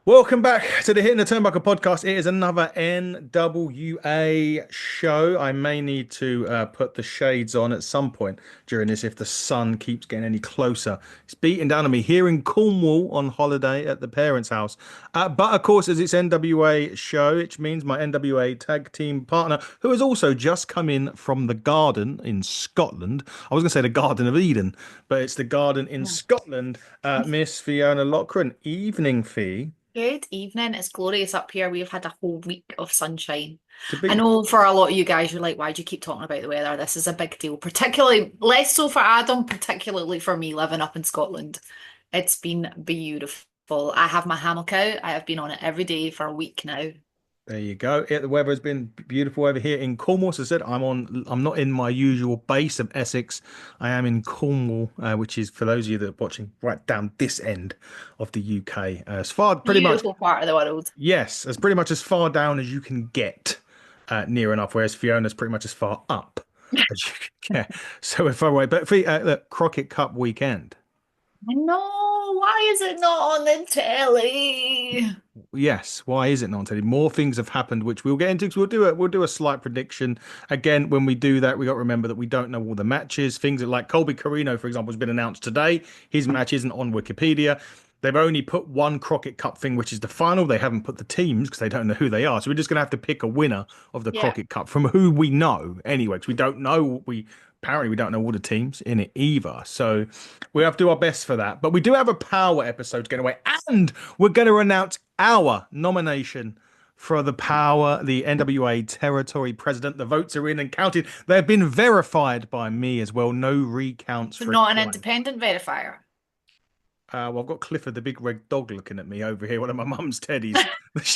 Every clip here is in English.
Welcome back to the Hitting the Turnbuckle podcast. It is another NWA show. I may need to put the shades on at some point during this if the sun keeps getting any closer. It's beating down on me here in Cornwall on holiday at the parents' house. But of course, as it's NWA show, which means my NWA tag team partner, who has also just come in from the Garden in Scotland. I was going to say the Garden of Eden, but it's the Garden in Yeah. Scotland. Miss Fiona Lochran. Evening, Fee. Good evening. It's glorious up here. We've had a whole week of sunshine. It's a I big. know for a lot of you guys, you're like, why do you keep talking about the weather? This is a big deal, particularly less so for Adam, particularly for me living up in Scotland. It's been beautiful. I have my hammock out. I have been on it every day for a week now. There you go. The weather has been beautiful over here in Cornwall. As I said, I'm not in my usual base of Essex. I am in Cornwall, which is for those of you that are watching right down this end of the UK. As far, pretty much, Beautiful part of the world. yes, as pretty much as far down as you can get, near enough. Whereas Fiona's pretty much as far up as you can get. So we're far away. But for look, Crockett Cup weekend. I know. Why is it not on the telly? Yes, why is it not, Teddy? More things have happened, which we'll get into. 'Cause we'll do a slight prediction. Again, when we do that, we got to remember that we don't know all the matches. Things that, like Colby Carino, for example, has been announced today. His match isn't on Wikipedia. They've only put one Crockett Cup thing, which is the final. They haven't put the teams because they don't know who they are. So we're just going to have to pick a winner of the Yeah. Crockett Cup from who we know anyway, because we don't know. We apparently we don't know all the teams in it either. So we have to do our best for that. But we do have a power episode going away, and we're going to announce our nomination for the Power, the NWA Territory President. The votes are in and counted. They've been verified by me as well. No recounts So not an required. independent verifier. Well, I've got Clifford, the big red dog, looking at me over here. One of my mum's teddies.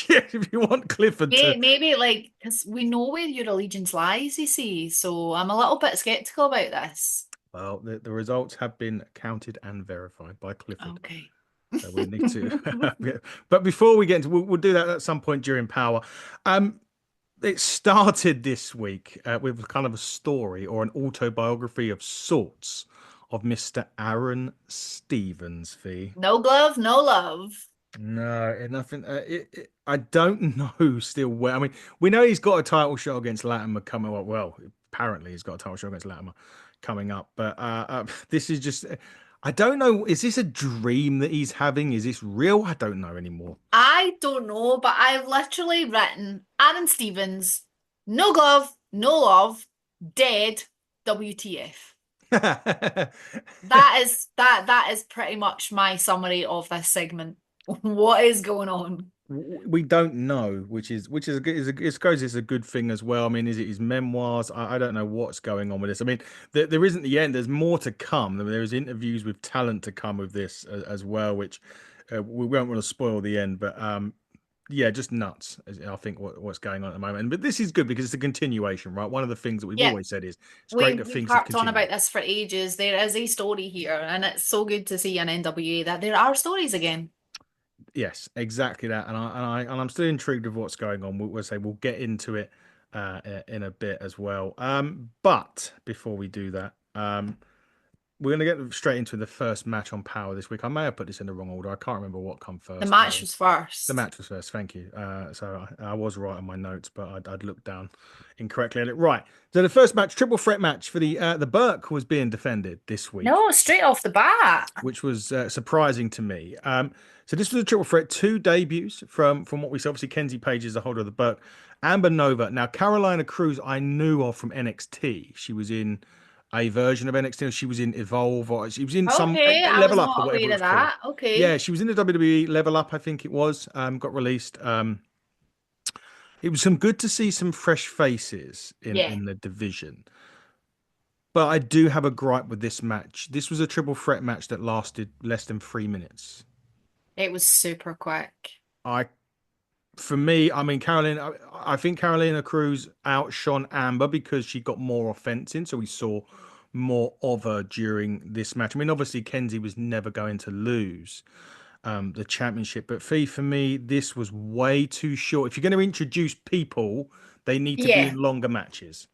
Yeah, if you want Clifford to. Maybe like because we know where your allegiance lies, you see. So I'm a little bit skeptical about this. Well, the results have been counted and verified by Clifford. Okay. So we need to. Yeah. But before we get into, we'll do that at some point during Power. Um, it started this week with kind of a story or an autobiography of sorts of Mr. Aaron Stevens. Fee. No glove, no love. No, nothing. I don't know still where. I mean, we know he's got a title shot against Latimer coming up. Well, apparently he's got a title shot against Latimer coming up. But this is just. I don't know. Is this a dream that he's having? Is this real? I don't know anymore. I don't know, but I've literally written Aaron Stevens, no glove, no love, dead, WTF. That is pretty much my summary of this segment. What is going on? We don't know, which is a good I suppose it's a good thing as well. I mean, is it his memoirs? I don't know what's going on with this. I mean, there isn't the end. There's more to come. There's interviews with talent to come with this as well, which we won't want to spoil the end. But yeah, just nuts. I think what's going on at the moment. But this is good because it's a continuation, right? One of the things that we've Yeah, always said is it's great we've that we've things have harped on continued. about this for ages. There is a story here, and it's so good to see in NWA that there are stories again. Yes, exactly that, and I'm still intrigued with what's going on. We'll say we'll get into it in a bit as well. But before we do that, we're going to get straight into the first match on Power this week. I may have put this in the wrong order. I can't remember what come The first. match was The first. match was first. Thank you. So I was right on my notes, but I'd looked down incorrectly at it. Right. So the first match, triple threat match for the Burke was being defended this week, No, straight off the bat. which was surprising to me. So this was a triple threat, two debuts from what we saw. Obviously, Kenzie Page is the holder of the belt. Amber Nova. Now, Carolina Cruz, I knew of from NXT. She was in a version of NXT. She was in Evolve, or she was in some Okay, I was Level Up or not whatever it aware of was called. that. Yeah, Okay. she was in the WWE Level Up, I think it was. Got released. It was some good to see some fresh faces in Yeah, the division. But I do have a gripe with this match. This was a triple threat match that lasted less than 3 minutes. it was super quick. I For me, I mean, I think Carolina Cruz outshone Amber because she got more offense in, so we saw more of her during this match. I mean, obviously, Kenzie was never going to lose the championship, but for me, this was way too short. If you're going to introduce people, they need to be Yeah. in longer matches.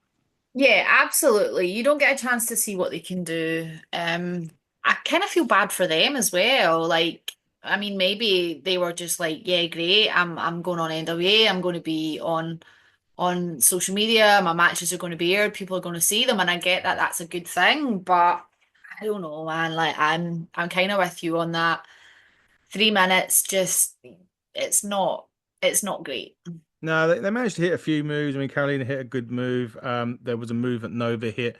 Yeah, absolutely. You don't get a chance to see what they can do. I kind of feel bad for them as well. Like, I mean, maybe they were just like, yeah, great. I'm going on NWA. I'm going to be on social media. My matches are going to be aired. People are going to see them, and I get that that's a good thing. But I don't know, man. Like I'm kind of with you on that. 3 minutes, just it's not great. No, they managed to hit a few moves. I mean, Carolina hit a good move. There was a move that Nova hit.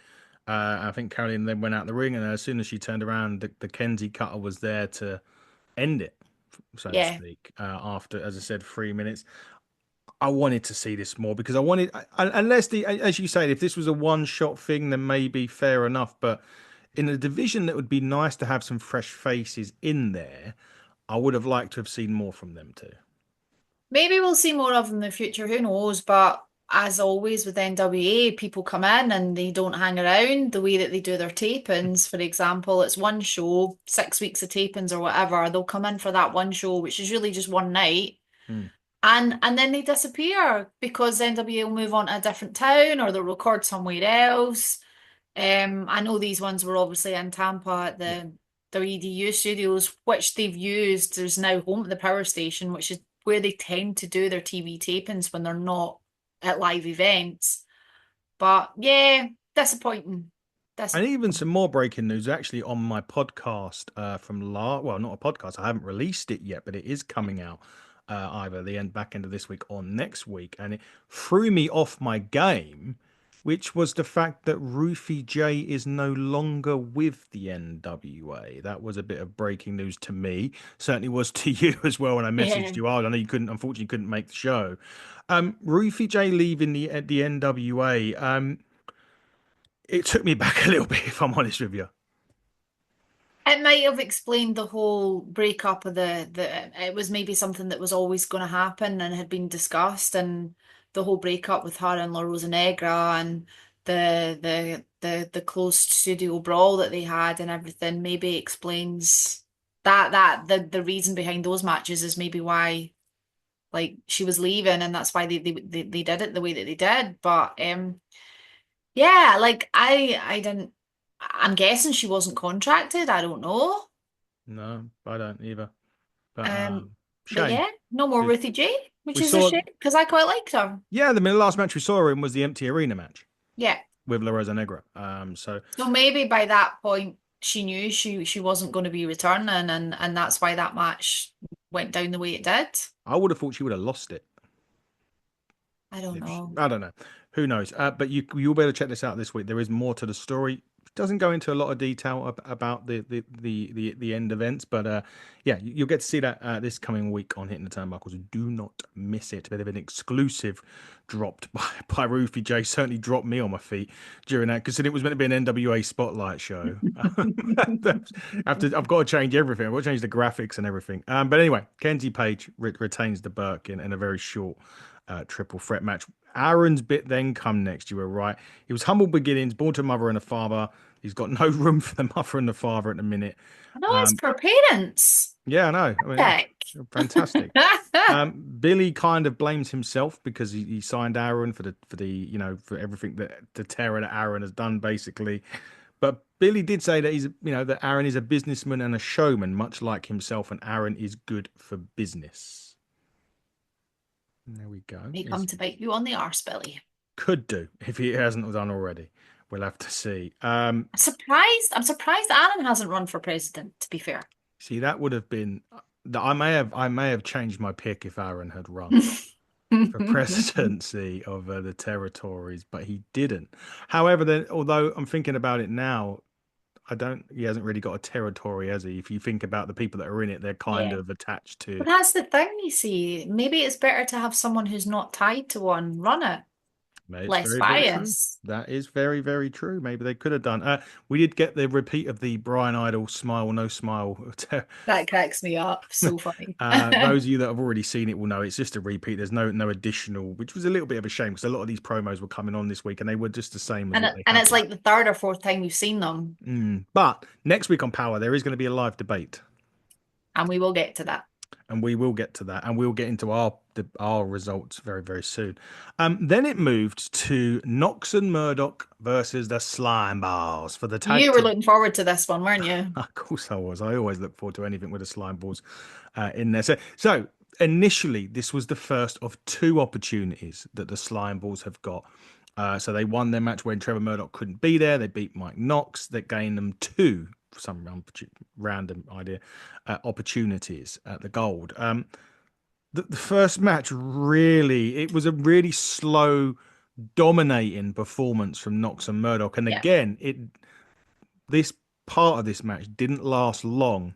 I think Carolina then went out the ring, and as soon as she turned around, the Kenzie cutter was there to end it, so to Yeah. speak. After, as I said, 3 minutes. I wanted to see this more because I wanted, unless as you say, if this was a one-shot thing, then maybe fair enough. But in a division that would be nice to have some fresh faces in there, I would have liked to have seen more from them too. Maybe we'll see more of them in the future, who knows? But as always with NWA, people come in and they don't hang around the way that they do their tapings. For example, it's one show, 6 weeks of tapings or whatever. They'll come in for that one show, which is really just one night, Hmm. and then they disappear because NWA will move on to a different town or they'll record somewhere else. I know these ones were obviously in Tampa at Yeah. the EDU studios, which they've used. There's now home at the power station, which is where they tend to do their TV tapings when they're not at live events. But yeah, disappointing. And even Disappointing. some more breaking news actually on my podcast well, not a podcast. I haven't released it yet, but it is coming out either the back end of this week or next week. And it threw me off my game, which was the fact that Rufy J is no longer with the NWA. That was a bit of breaking news to me. Certainly was to you as well when I Yeah. messaged you. Oh, I know you couldn't, unfortunately, couldn't make the show. Rufy J leaving the NWA. It took me back a little bit, if I'm honest with you. It might have explained the whole breakup of the it was maybe something that was always going to happen and had been discussed, and the whole breakup with her and La Rosa Negra and the closed studio brawl that they had and everything maybe explains that the reason behind those matches is maybe why like she was leaving, and that's why they did it the way that they did. But yeah, like I didn't. I'm guessing she wasn't contracted. I don't know. No, I don't either. But Um, but shame yeah, no more 'cause Ruthie J, which we is a saw. shame because I quite liked her. Yeah, the last match we saw her in was the empty arena match Yeah. with La Rosa Negra. So So maybe by that point she knew she wasn't going to be returning, and that's why that match went down the way it did. I would have thought she would have lost it. I don't know. I don't know. Who knows? But you'll be able to check this out this week. There is more to the story. Doesn't go into a lot of detail about the end events, but yeah, you'll get to see that this coming week on Hitting the Turnbuckles. Do not miss it. Bit of an exclusive dropped by Rufy J. Certainly dropped me on my feet during that because it was meant to be an NWA spotlight show. I've got to change everything. I've got to change the graphics and everything. But anyway, Kenzie Page retains the Burke in a very short triple threat match. Aaron's bit then come next. You were right. He was humble beginnings, born to a mother and a father. He's got no room for the mother and the father at the minute. No, it's Um, for parents. yeah, I know. I mean, Heck. fantastic. Billy kind of blames himself because he signed Aaron for the for everything that the terror that Aaron has done basically. But Billy did say that that Aaron is a businessman and a showman, much like himself, and Aaron is good for business. There we go. May come to bite you on the arse, Billy. Could do if he hasn't done already. We'll have to see. I'm surprised Aaron hasn't run for president, to be fair. See, that would have been that I may have changed my pick if Aaron had run for presidency of the territories, but he didn't. However, then although I'm thinking about it now, I don't. He hasn't really got a territory, has he? If you think about the people that are in it, they're kind Yeah. of attached But to. that's the thing, you see. Maybe it's better to have someone who's not tied to one run it. It's Less very, very true. bias. That is very, very true. Maybe they could have done. We did get the repeat of the Brian Idol smile, no smile. That cracks me up. So funny. Those of you that have already seen it will know it's just a repeat. There's no additional, which was a little bit of a shame because a lot of these promos were coming on this week and they were just the same as And what they and have it's been. like the third or fourth time we've seen them, But next week on Power, there is going to be a live debate, and we will get to that. and we will get to that, and we'll get into our our results very, very soon. Then it moved to Knox and Murdoch versus the Slime Balls for the tag You were team. looking forward to this one, weren't you? Of course I was. I always look forward to anything with the Slime Balls in there. So initially, this was the first of two opportunities that the Slime Balls have got. So they won their match when Trevor Murdoch couldn't be there. They beat Mike Knox. That gained them two, for some random idea, opportunities at the gold. The first match really, it was a really slow, dominating performance from Knox and Murdoch. And Yeah. again, this part of this match didn't last long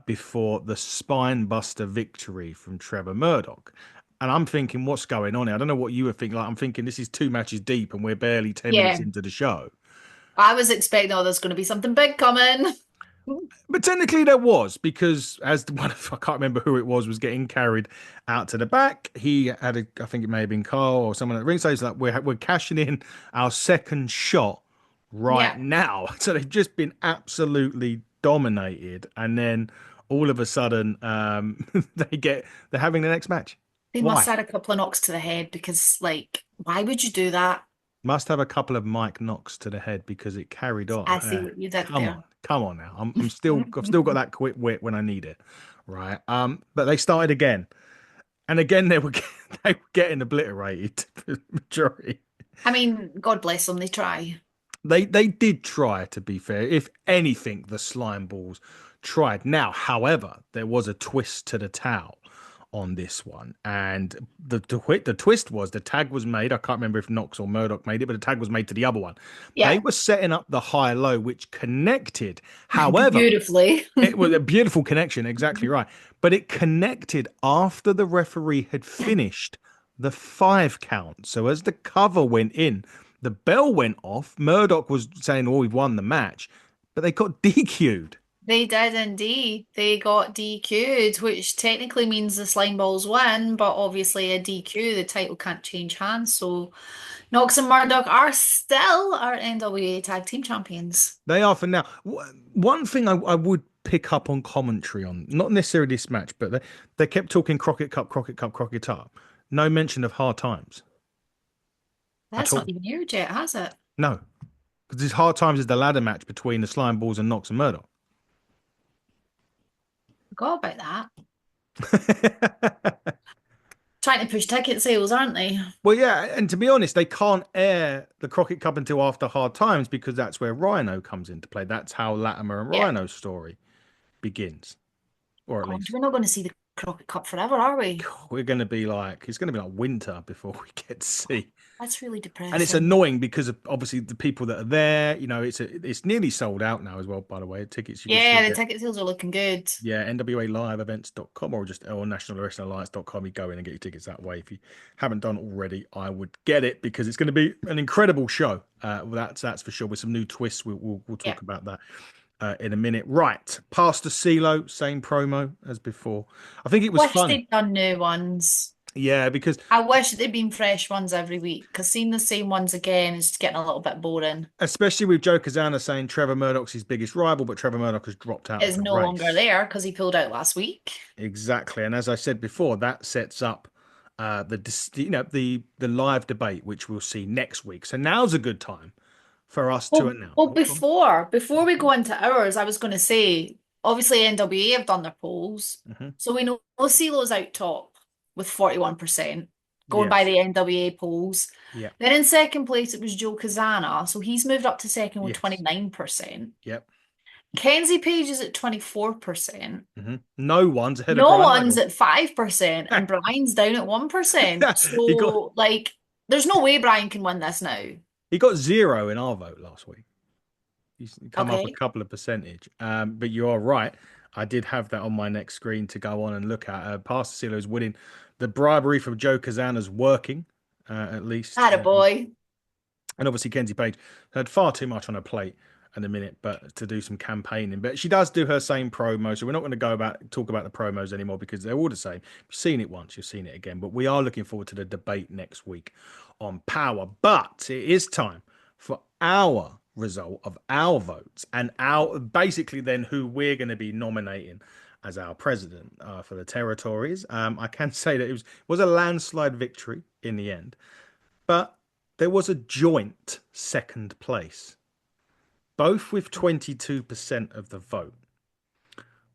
before the spine buster victory from Trevor Murdoch. And I'm thinking, what's going on here? I don't know what you were thinking. Like, I'm thinking this is two matches deep and we're barely 10 minutes Yeah. into the show. I was expecting, oh, there's going to be something big coming. But technically there was, because as the one of, I can't remember who it was getting carried out to the back. He had I think it may have been Carl or someone at the ringside. He's like, we're cashing in our second shot right Yeah. now. So they've just been absolutely dominated, and then all of a sudden, they're having the next match. They must Why? add a couple of knocks to the head because, like, why would you do that? Must have a couple of Mike knocks to the head because it carried on. I see what you did there. Come on now. I've still got that quick wit when I need it, right? But they started again, and again they were getting obliterated for the majority. I mean, God bless them, they try. They did try, to be fair. If anything, the slime balls tried. Now, however, there was a twist to the towel on this one, and the twist was the tag was made. I can't remember if Knox or Murdoch made it, but the tag was made to the other one. They Yeah, were setting up the high low, which connected. However, beautifully. it was a beautiful connection, exactly right. But it connected after the referee had finished the 5 count. So as the cover went in, the bell went off. Murdoch was saying, "Oh, we've won the match," but they got DQ'd. They did indeed. They got DQ'd, which technically means the slime balls win, but obviously a DQ, the title can't change hands. So Knox and Murdoch are still our NWA Tag Team Champions. They are for now. One thing I would pick up on commentary on, not necessarily this match, but they kept talking Crockett Cup, Crockett Cup, Crockett Cup. No mention of hard times at That's all. not even aired yet, has it? No, because this hard times is the ladder match between the Slime Balls and Knox and Murdoch. Forgot about that. Trying to push ticket sales, aren't they? Well, yeah, and to be honest, they can't air the Crockett Cup until after Hard Times because that's where Rhino comes into play. That's how Latimer and Yeah. Rhino's story begins, or at God, least we're not going to see the Crockett Cup forever, are we? we're going to be like it's going to be like winter before we get to see. That's really And it's depressing. annoying because of obviously the people that are there. You know, it's nearly sold out now as well. By the way, tickets you can still Yeah, the get. ticket sales are looking good. Yeah, NWALiveEvents.com or just or NationalWrestlingAlliance.com. You go in and get your tickets that way. If you haven't done already, I would get it because it's going to be an incredible show. That's for sure. With some new twists, we'll Yeah. talk about that in a minute. Right, Pastor CeeLo, same promo as before. I think it was Wish funny. they'd done new ones. Yeah, because I wish they'd been fresh ones every week because seeing the same ones again is getting a little bit boring. especially with Joe Kazana saying Trevor Murdoch's his biggest rival, but Trevor Murdoch has dropped out of Is the no longer race. there because he pulled out last week. Exactly, and as I said before, that sets up the live debate, which we'll see next week. So now's a good time for us to announce. Well, Oh, go on. before we go into ours, I was going to say, obviously NWA have done their polls, Mhm. so we know CeeLo's out top with 41%, going by Yes. the NWA polls. Yeah. Then in second place it was Joe Kazana, so he's moved up to second with Yes. 29%. Yep. Kenzie Page is at 24%. No one's ahead of No Brian one's Idol. at 5%, and Brian's down at 1%. he got So, like, there's no way Brian can win this now. he got 0 in our vote last week. He's come up a Okay. couple of percentage. But you are right. I did have that on my next screen to go on and look at. Pastor Cilo's winning. The bribery from Joe Kazana's working, at least. Had a boy. And obviously, Kenzie Page had far too much on her plate in a minute, but to do some campaigning. But she does do her same promo, so we're not going to talk about the promos anymore because they're all the same. You've seen it once, you've seen it again. But we are looking forward to the debate next week on Power. But it is time for our result of our votes and our basically then who we're going to be nominating as our president for the territories. I can say that it was a landslide victory in the end, but there was a joint second place, both with 22% of the vote.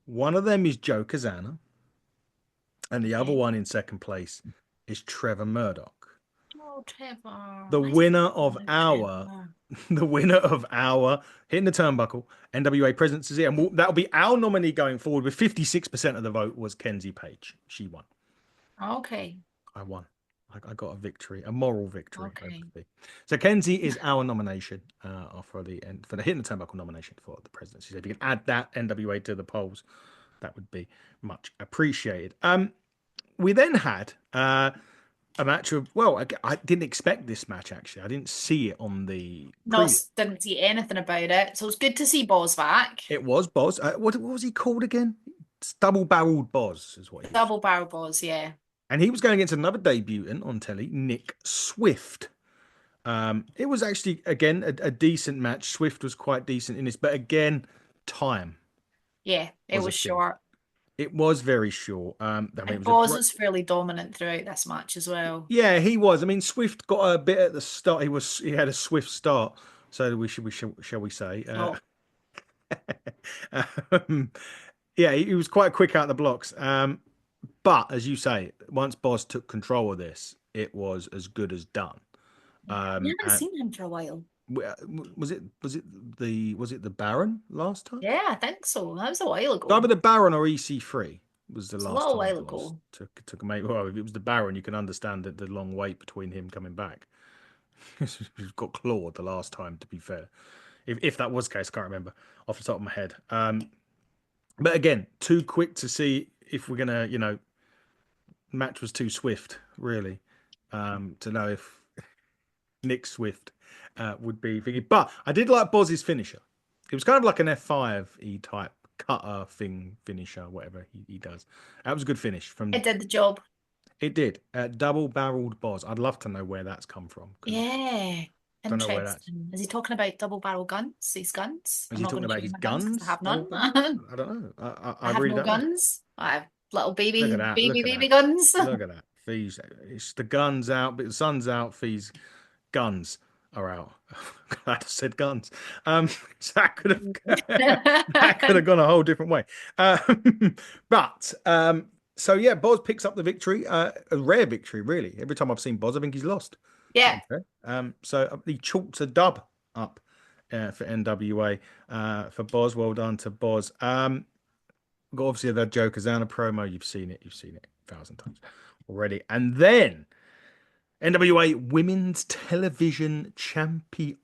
One of them is Joe Kazana, and the other Okay. one in second place is Trevor Murdoch. Oh, Trevor. The I didn't winner know of about our Trevor. the winner of our Hitting the Turnbuckle NWA presidency, and that'll be our nominee going forward with 56% of the vote was Kenzie Page. She won. Okay. I won. I got a victory, a moral victory, Okay. hopefully. So Kenzie is our nomination for the Hitting the Turnbuckle nomination for the presidency. So if you can add that NWA to the polls, that would be much appreciated. We then had a match of, well, I didn't expect this match actually. I didn't see it on the No, pre. didn't see anything about it. So it's good to see Boz back. It was Boz. What was he called again? It's double-barreled Boz is what he was. Double barrel Boz, yeah. And he was going against another debutant on telly, Nick Swift. It was actually again a decent match. Swift was quite decent in this, but again, time Yeah, it was a was thing. short. It was very short. I mean, it And was a Boz great. was fairly dominant throughout this match as well. Yeah, he was. I mean, Swift got a bit at the start. He had a swift start. So shall we say? Oh, Um, yeah, he was quite quick out the blocks. But as you say, once Boz took control of this, it was as good as done. we haven't And seen him for a while. was it the Baron last time? Yeah, I think so. That was a while Either ago. the Baron or EC3 was the It's a last little time while Boz ago. took a mate. Well, if it was the Baron, you can understand that the long wait between him coming back. He's got clawed the last time, to be fair. If that was the case, I can't remember off the top of my head. But again, too quick to see if we're gonna, match was too swift, really, to know if Nick Swift would be thinking. But I did like Boz's finisher. It was kind of like an F5 E type cutter thing finisher, whatever he does. That was a good finish from. It did the job. It did. Double-barreled Boz. I'd love to know where that's come from because Yeah. I don't know where that's. Interesting. Is he talking about double barrel guns? These guns? Is I'm he not talking going to about show you his my guns because I guns? have Double none. barrel? I don't know. I I have really no don't know. guns. I have little Look at baby, that. baby, Look at baby that. guns. Look at that. Fees. It's the guns out, but the sun's out. Fees. Guns are out. Glad I said guns. So that could have that could have gone a whole different way. But so yeah, Boz picks up the victory. A rare victory, really. Every time I've seen Boz, I think he's lost. To Yeah. be fair. So he chalks a dub up for NWA for Boz. Well done to Boz. We've got obviously the Joe Kazana promo. You've seen it. You've seen it 1,000 times already. And then NWA Women's Television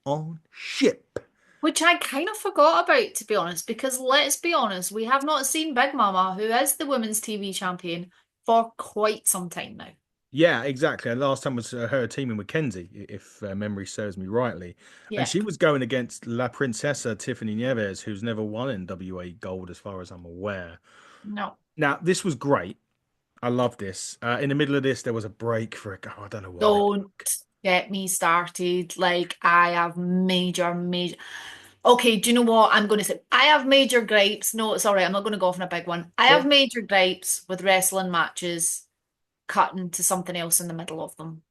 Championship. Which I kind of forgot about, to be honest, because let's be honest, we have not seen Big Mama, who is the women's TV champion, for quite some time now. Yeah, exactly. And last time was her teaming with Kenzie, if memory serves me rightly. And she Yep. was going against La Princesa Tiffany Nieves, who's never won NWA gold, as far as I'm aware. No. Now, this was great. I love this. In the middle of this, there was a break for I don't know why. Don't get me started. Like, I have major. Okay, do you know what I'm going to say? I have major gripes. No, it's all right. I'm not going to go off on a big one. I Go have on. major gripes with wrestling matches cutting to something else in the middle of them,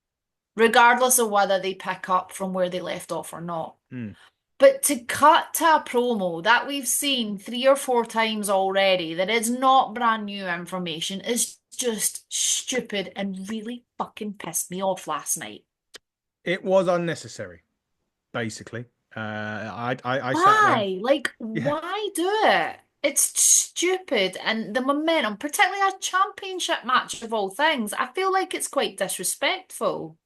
regardless of whether they pick up from where they left off or not. Hmm. But to cut to a promo that we've seen 3 or 4 times already, that is not brand new information, is just stupid and really fucking pissed me off last night. It was unnecessary, basically. I sat there. Why? Like, Yeah, why do it? It's stupid. And the momentum, particularly a championship match of all things, I feel like it's quite disrespectful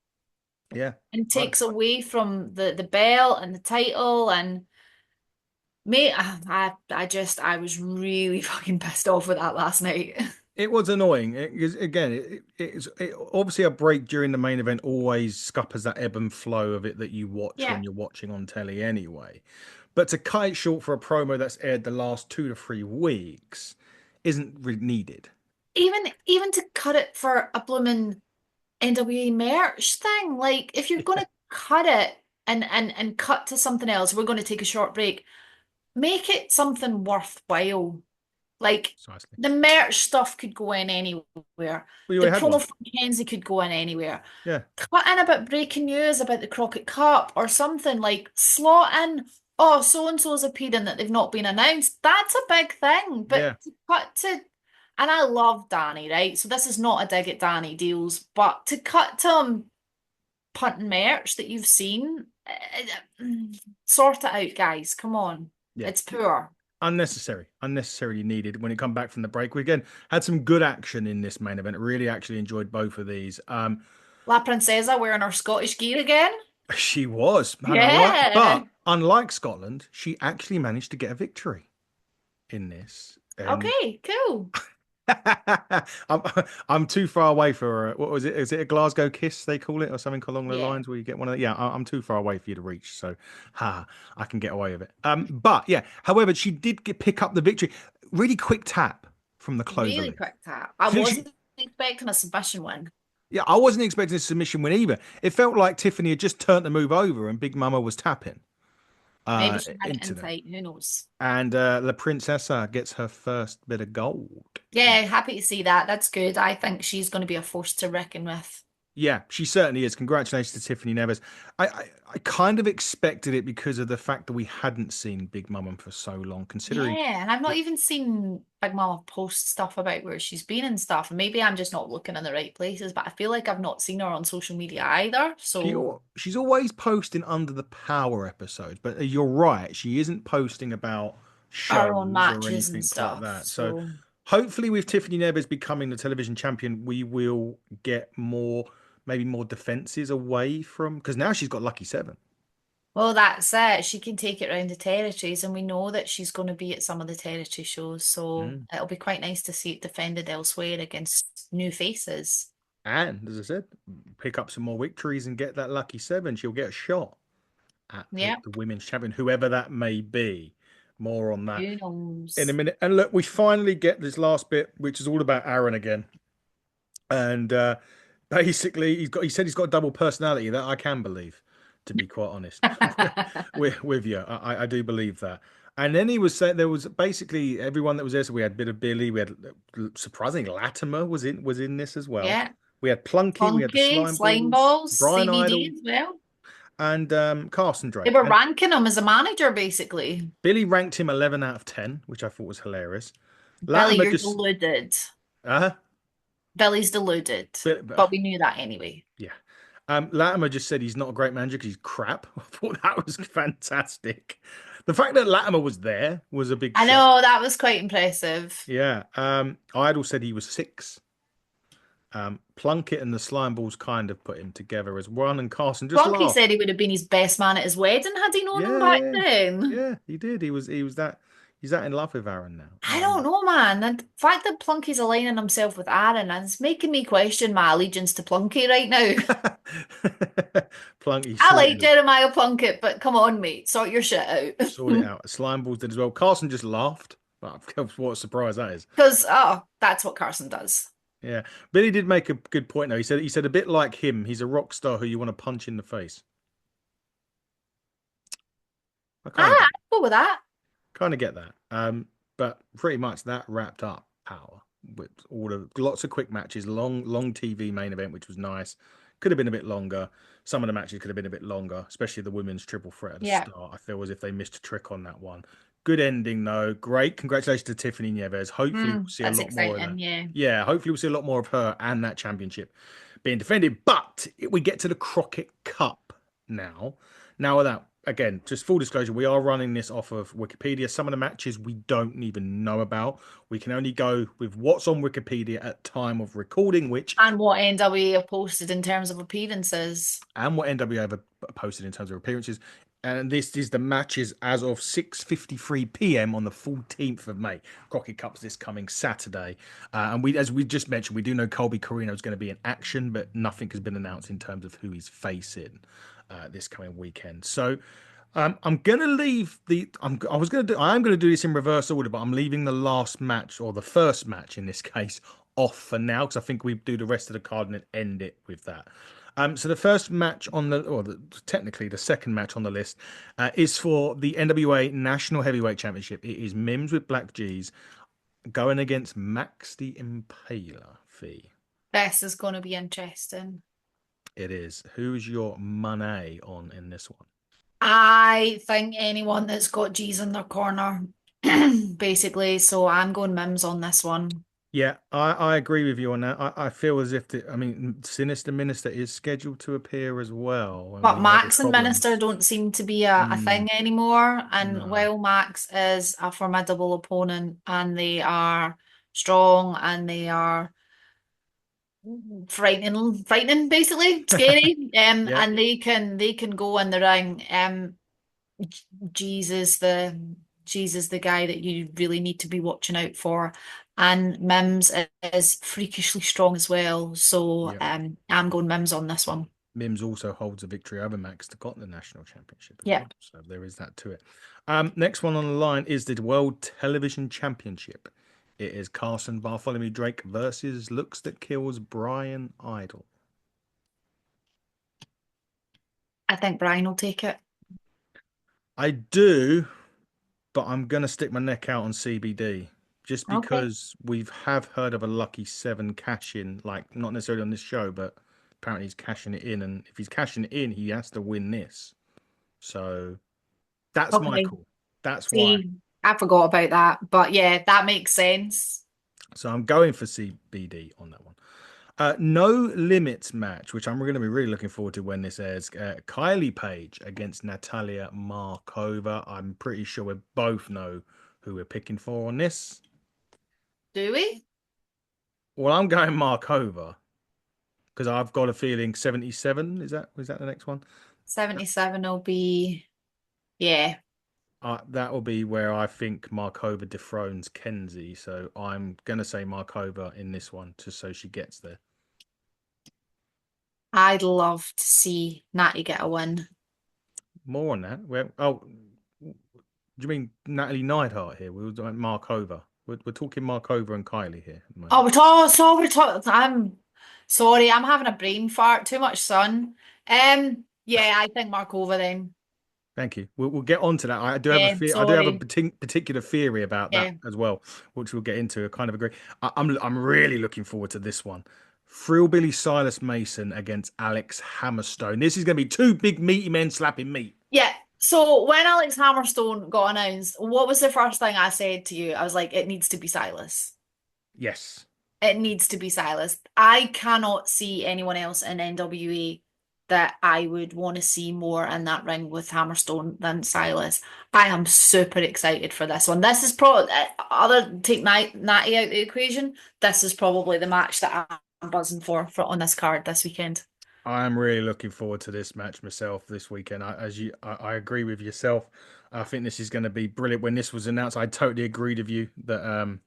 yeah. and I, takes away from the belt and the title. And mate, I was really fucking pissed off with that last night. It was annoying. Again, it's obviously a break during the main event always scuppers that ebb and flow of it that you watch Yeah. when you're watching on telly anyway. But to cut it short for a promo that's aired the last 2 to 3 weeks isn't really needed. Even to cut it for a blooming NWA merch thing, like if you're gonna cut it and cut to something else, we're gonna take a short break. Make it something worthwhile. Like Precisely. the merch stuff could go in anywhere. We The already had one. promo for Mackenzie could go in anywhere. Yeah. Cut in about breaking news about the Crockett Cup or something like slot in, oh, so and so's appearing that they've not been announced. That's a big thing. Yeah. But to cut to, and I love Danny, right? So this is not a dig at Danny deals, but to cut to punting merch that you've seen, sort it out, guys. Come on. Yeah. It's poor. Unnecessarily needed when it come back from the break. We again had some good action in this main event. Really actually enjoyed both of these. La Princesa wearing her Scottish gear again. She was, and Yeah. but unlike Scotland, she actually managed to get a victory in this. And Okay, cool. I'm, I'm too far away for what was it? Is it a Glasgow kiss they call it, or something along the Yeah. lines where you get one of the, yeah, I'm too far away for you to reach, so I can get away with it. But yeah, however, she did pick up the victory. Really quick tap from the Really cloverleaf. quick tap. I wasn't expecting a submission win. Yeah, I wasn't expecting a submission win either. It felt like Tiffany had just turned the move over and Big Mama was tapping Maybe she had it into in them. tight. Who knows? And La Princesa gets her first bit of gold. Yeah, happy to see that. That's good. I think she's going to be a force to reckon with. Yeah, she certainly is. Congratulations to Tiffany Neves. I kind of expected it because of the fact that we hadn't seen Big Mama for so long, considering Yeah, and I've not even seen Big Mama post stuff about where she's been and stuff. And maybe I'm just not looking in the right places, but I feel like I've not seen her on social media either. So, she's always posting under the Powerr episodes. But you're right, she isn't posting about our own shows or matches and anything like stuff. that. So So, hopefully, with Tiffany Neves becoming the television champion, we will get more, maybe more defenses away from, because now she's got Lucky Seven. well, that's it. She can take it around the territories, and we know that she's going to be at some of the territory shows. So Mm. it'll be quite nice to see it defended elsewhere against new faces. And as I said, pick up some more victories and get that Lucky Seven. She'll get a shot at Yeah, the women's champion, whoever that may be. More on that who in a knows? minute. And look, we finally get this last bit, which is all about Aaron again. And basically, he said he's got a double personality. That I can believe, to be quite honest, with you. I do believe that. And then he was saying there was basically everyone that was there. So we had a bit of Billy. We had surprisingly Latimer was in this as well. Yeah. We had Plunky. We had the Funky, Slime slime Balls, balls, Brian CBD Idol, as well. and Carson They Drake. were And ranking him as a manager, basically. Billy ranked him 11 out of 10, which I thought was hilarious. Billy, Latimer you're just deluded. uh Billy's deluded. But we knew that anyway. yeah. Latimer just said he's not a great manager because he's crap. I thought that was fantastic. The fact that Latimer was there was a big I shock. know, that was quite impressive. Yeah. Idol said he was 6. Plunkett and the Slime Balls kind of put him together as one, and Carson just Funky laughed. said he would have been his best man at his wedding had he known him Yeah, back yeah, then. yeah. He did. He was that. He's that in love with Aaron now. I don't know, man. The fact that Plunky's aligning himself with Aaron is making me question my allegiance to Plunky right now. Plunky I like sorted it, Jeremiah Plunkett, but come on, mate, sort your shit out. sorted it out. Slime Balls did as well. Carson just laughed. What a surprise that is. Because, oh, that's what Carson does. Yeah, Billy did make a good point though. He said a bit like him. He's a rock star who you want to punch in the face. I kind of Ah, get, I'd go with that. kind of get that. But pretty much that wrapped up Power with all of lots of quick matches, long TV main event, which was nice. Could have been a bit longer. Some of the matches could have been a bit longer, especially the women's triple threat at the Yeah. start. I feel as if they missed a trick on that one. Good ending though. Great. Congratulations to Tiffany Nieves. Hopefully we'll see a That's lot more of that. exciting, yeah. Yeah, hopefully we'll see a lot more of her and that championship being defended. But we get to the Crockett Cup now. Now that again, just full disclosure, we are running this off of Wikipedia. Some of the matches we don't even know about. We can only go with what's on Wikipedia at time of recording, which And what NWA have posted in terms of appearances. and what NWA have posted in terms of appearances. And this is the matches as of 6:53 p.m. on the 14th of May. Crockett Cup's this coming Saturday. And as we just mentioned, we do know Colby Corino is going to be in action, but nothing has been announced in terms of who he's facing this coming weekend. So I'm going to leave I am going to do this in reverse order, but I'm leaving the last match or the first match in this case off for now because I think we do the rest of the card and then end it with that. So the first match on technically the second match on the list is for the NWA National Heavyweight Championship. It is Mims with Black G's going against Max the Impaler. Fee. This is going to be interesting. It is. Who's your money on in this one? I think anyone that's got G's in their corner, basically. So I'm going Mims on this one. Yeah, I agree with you on that. I feel as if I mean, Sinister Minister is scheduled to appear as well, and But we know the Max and Minister problems. don't seem to be a Mm, thing anymore. And no. while Max is a formidable opponent and they are strong and they are frightening, basically, scary, Yeah, and they can go in the ring. Jesus the Jesus the guy that you really need to be watching out for. And Mims is freakishly strong as well. So yeah. I'm going Mims on this one. Mims also holds a victory over Max to got the national championship as Yeah. well. So there is that to it. Next one on the line is the World Television Championship. It is Carson Bartholomew Drake versus Looks That Kills Brian Idol. I think Brian will take it. I do, but I'm gonna stick my neck out on CBD just Okay. because we've have heard of a lucky seven cash in, like not necessarily on this show, but apparently he's cashing it in, and if he's cashing it in, he has to win this. So that's my Okay. call. That's why. See, I forgot about that. But yeah, that makes sense. So I'm going for CBD on that one. No limits match, which I'm going to be really looking forward to when this airs. Kylie Page against Natalia Markova. I'm pretty sure we both know who we're picking for on this. Do we? Well, I'm going Markova because I've got a feeling 77. Is that the next one? 77 will be, yeah. That will be where I think Markova dethrones Kenzie. So I'm going to say Markova in this one, just so she gets there. I'd love to see Natty get a win. More on that. Do you mean Natalie Neidhart here? We were doing Markova. We're talking Markova and Kylie here at the Oh, moment. I'm sorry, I'm having a brain fart. Too much sun. Yeah, I think Markova then. Thank you. We'll get on to that. I do have a Yeah, fear. I do have a sorry. particular theory about that Yeah. as well, which we'll get into. I kind of agree. I'm really looking forward to this one. Billy Silas Mason against Alex Hammerstone. This is going to be two big meaty men slapping meat. Yeah. So when Alex Hammerstone got announced, what was the first thing I said to you? I was like, it needs to be Silas. Yes, It needs to be Silas. I cannot see anyone else in NWA that I would want to see more in that ring with Hammerstone than Silas. I am super excited for this one. This is probably other take Natty out of the equation. This is probably the match that I'm buzzing for on this card this weekend. I am really looking forward to this match myself this weekend. I agree with yourself. I think this is going to be brilliant. When this was announced, I totally agreed with you that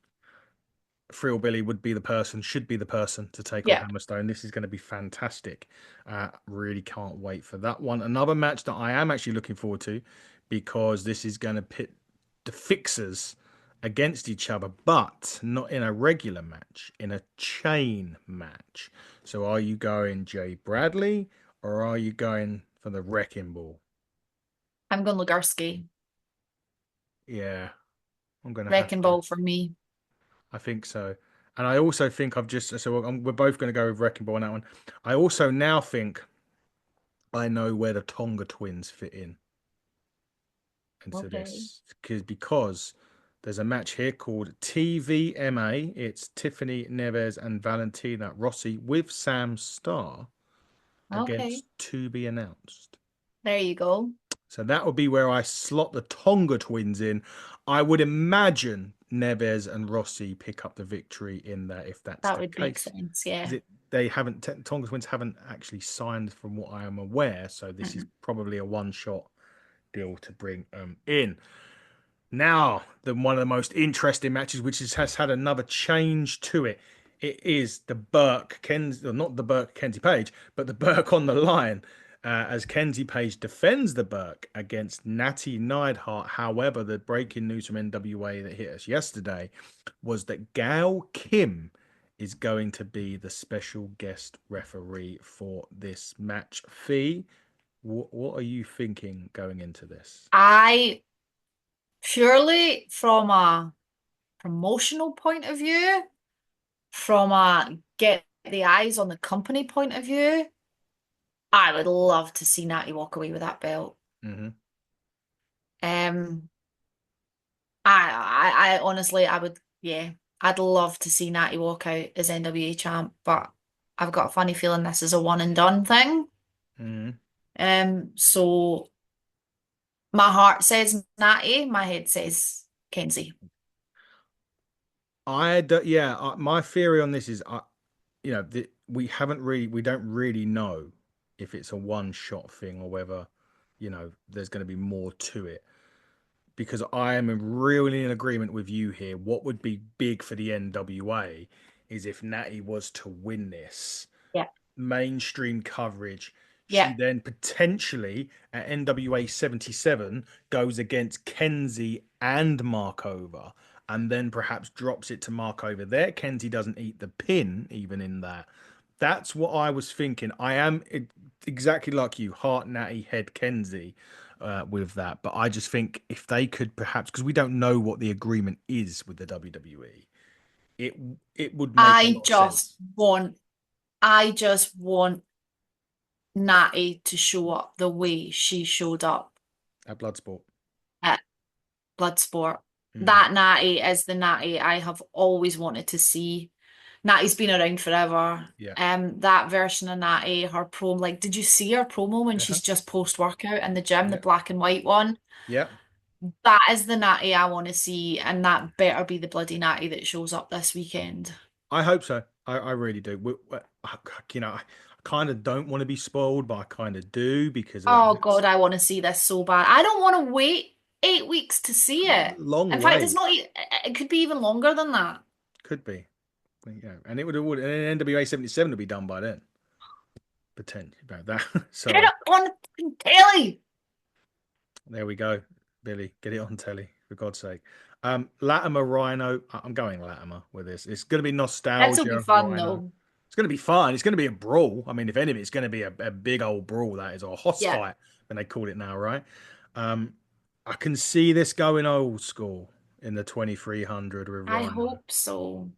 Billy would be the person, should be the person to take on Yeah. Hammerstone. This is going to be fantastic. Really can't wait for that one. Another match that I am actually looking forward to because this is going to pit the Fixers against each other, but not in a regular match, in a chain match. So are you going Jay Bradley or are you going for the Wrecking Ball? I'm going Lugarski. Yeah, I'm going to have Wrecking to. ball for me. I think so. And I also think I've just so we're both going to go with Wrecking Ball on that one. I also now think I know where the Tonga twins fit in into Okay. this because there's a match here called TVMA. It's Tiffany Neves and Valentina Rossi with Sam Starr Okay. against to be announced. There you go. So that would be where I slot the Tonga twins in. I would imagine Neves and Rossi pick up the victory in that if that's That the would make case. sense. Because Yeah. they haven't Tonga twins haven't actually signed from what I am aware, so this is Mm-mm. probably a one shot deal to bring in. Now, one of the most interesting matches, which has had another change to it. It is the Burke Kenzie, or not the Burke Kenzie Page, but the Burke on the line, as Kenzie Page defends the Burke against Natty Neidhart. However, the breaking news from NWA that hit us yesterday was that Gail Kim is going to be the special guest referee for this match. Fee, what are you thinking going into this? I purely from a promotional point of view, from a get the eyes on the company point of view, I would love to see Natty walk away with that belt. Hmm. Um, I honestly, I would, yeah, I'd love to see Natty walk out as NWA champ, but I've got a funny feeling this is a one and done thing. Hmm. So my heart says Natty, my head says Kenzie. Yeah, my theory on this is, we don't really know if it's a one shot thing or whether, there's going to be more to it. Because I am really in agreement with you here. What would be big for the NWA is if Natty was to win this Yeah, mainstream coverage. She yeah. then potentially at NWA 77 goes against Kenzie and Markova, and then perhaps drops it to Markova there. Kenzie doesn't eat the pin even in that. That's what I was thinking. I am exactly like you, heart Natty, head Kenzie, with that. But I just think if they could perhaps, because we don't know what the agreement is with the WWE, it it would make a I lot of just sense. want, I just want Natty to show up the way she showed up At Bloodsport. at Bloodsport. Hmm. That Natty is the Natty I have always wanted to see. Natty's been around forever. Yeah. That version of Natty, her promo, like, did you see her promo when Uh-huh. she's just post-workout in the gym, the Yeah. black and white one? Yeah. That is the Natty I want to see, and that better be the bloody Natty that shows up this weekend. I hope so. I really do. I kind of don't want to be spoiled, but I kind of do because of that. Oh It's God, I want to see this so bad. I don't want to wait 8 weeks to see a it. long In fact, it's wait. not, it could be even longer than that. Could be. And it would and NWA 77 would be done by then. Potentially about that. Get So it on telly. there we go. Billy, get it on telly, for God's sake. Latimer Rhino. I'm going Latimer with this. It's gonna be This will be nostalgia, fun Rhino. though. It's gonna be fun. It's gonna be a brawl. I mean, if anything, it's gonna be a big old brawl, that is, or a hoss Yeah, fight, when they call it now, right? Um, I can see this going old school in the 2300 with I Rhino. hope so.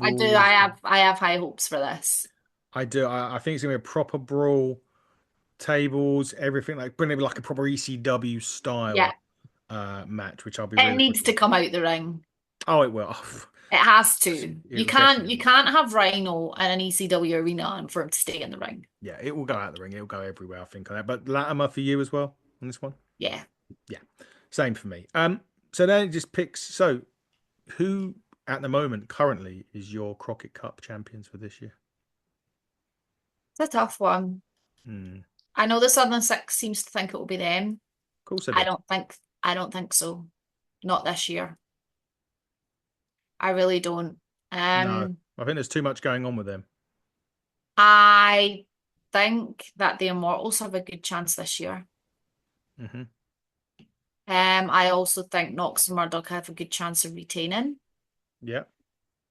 I do. Tables. I have high hopes for this. I do. I think it's gonna be a proper brawl. Tables, everything, like maybe like a proper ECW Yeah, style match, which I'll be it really needs to looking. come out the ring. Oh, it will. It has to. It will definitely You will. can't have Rhino in an ECW arena and for him to stay in the ring. Yeah, it will go out the ring. It will go everywhere, I think, on that. But Latimer for you as well on this one. Yeah. Yeah, same for me. So then it just picks. So who at the moment currently is your Crockett Cup champions for this year? It's a tough one. Hmm. I know the Southern Six seems to think it will be them. Of course I do. I don't think so. Not this year. I really don't. No, Um, I think there's too much going on with them. I think that the Immortals have a good chance this year. Hmm. I also think Knox and Murdoch have a good chance of retaining. Yeah.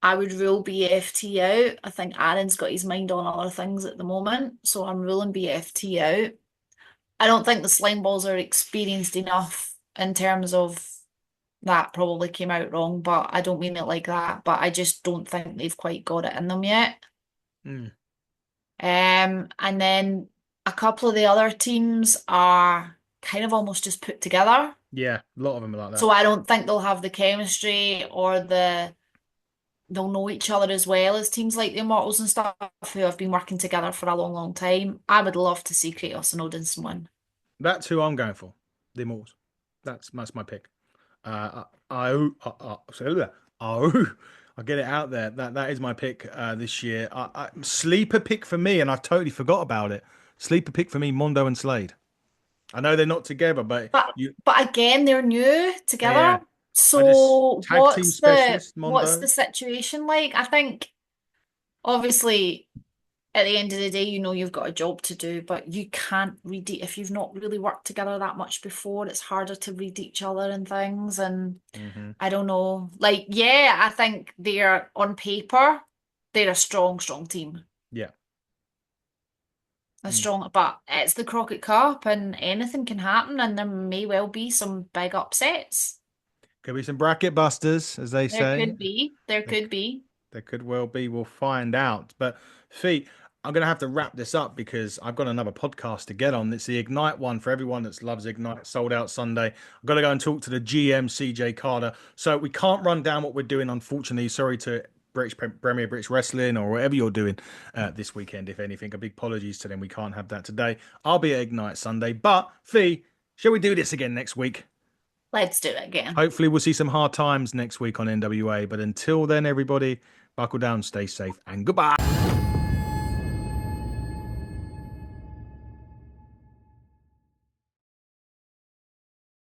I would rule BFT out. I think Aaron's got his mind on other things at the moment, so I'm ruling BFT out. I don't think the Slime Balls are experienced enough in terms of that probably came out wrong, but I don't mean it like that. But I just don't think they've quite got it in them yet. Mm. And then a couple of the other teams are kind of almost just put together. Yeah, a lot of them are like So that. I don't think they'll have the chemistry or they'll know each other as well as teams like the Immortals and stuff who have been working together for a long, long time. I would love to see Kratos and Odinson win. That's who I'm going for. The Immortals. That's my pick. I'll get it out there. That is my pick this year. Sleeper pick for me, and I totally forgot about it. Sleeper pick for me, Mondo and Slade. I know they're not together, but But you, but again, they're new yeah. together. I just So tag team specialist what's Mondo. the situation like? I think obviously at the end of the day, you know you've got a job to do, but you can't read it if you've not really worked together that much before. It's harder to read each other and things. And Hmm. I don't know. Like, yeah, I think they're on paper, they're a strong, strong team. Yeah. A Mm. strong, but it's the Crockett Cup and anything can happen, and there may well be some big upsets. Could be some bracket busters, as they There say. could be. There There, could be. there could well be. We'll find out. But Fee, I'm going to have to wrap this up because I've got another podcast to get on. It's the Ignite one for everyone that loves Ignite. Sold out Sunday. I've got to go and talk to the GM, CJ Carter. So we can't run down what we're doing, unfortunately. Sorry to Premier British Wrestling or whatever you're doing this weekend, if anything. A big apologies to them. We can't have that today. I'll be at Ignite Sunday. But Fee, shall we do this again next week? Let's do it again. Hopefully, we'll see some hard times next week on NWA. But until then, everybody, buckle down, stay safe, and goodbye.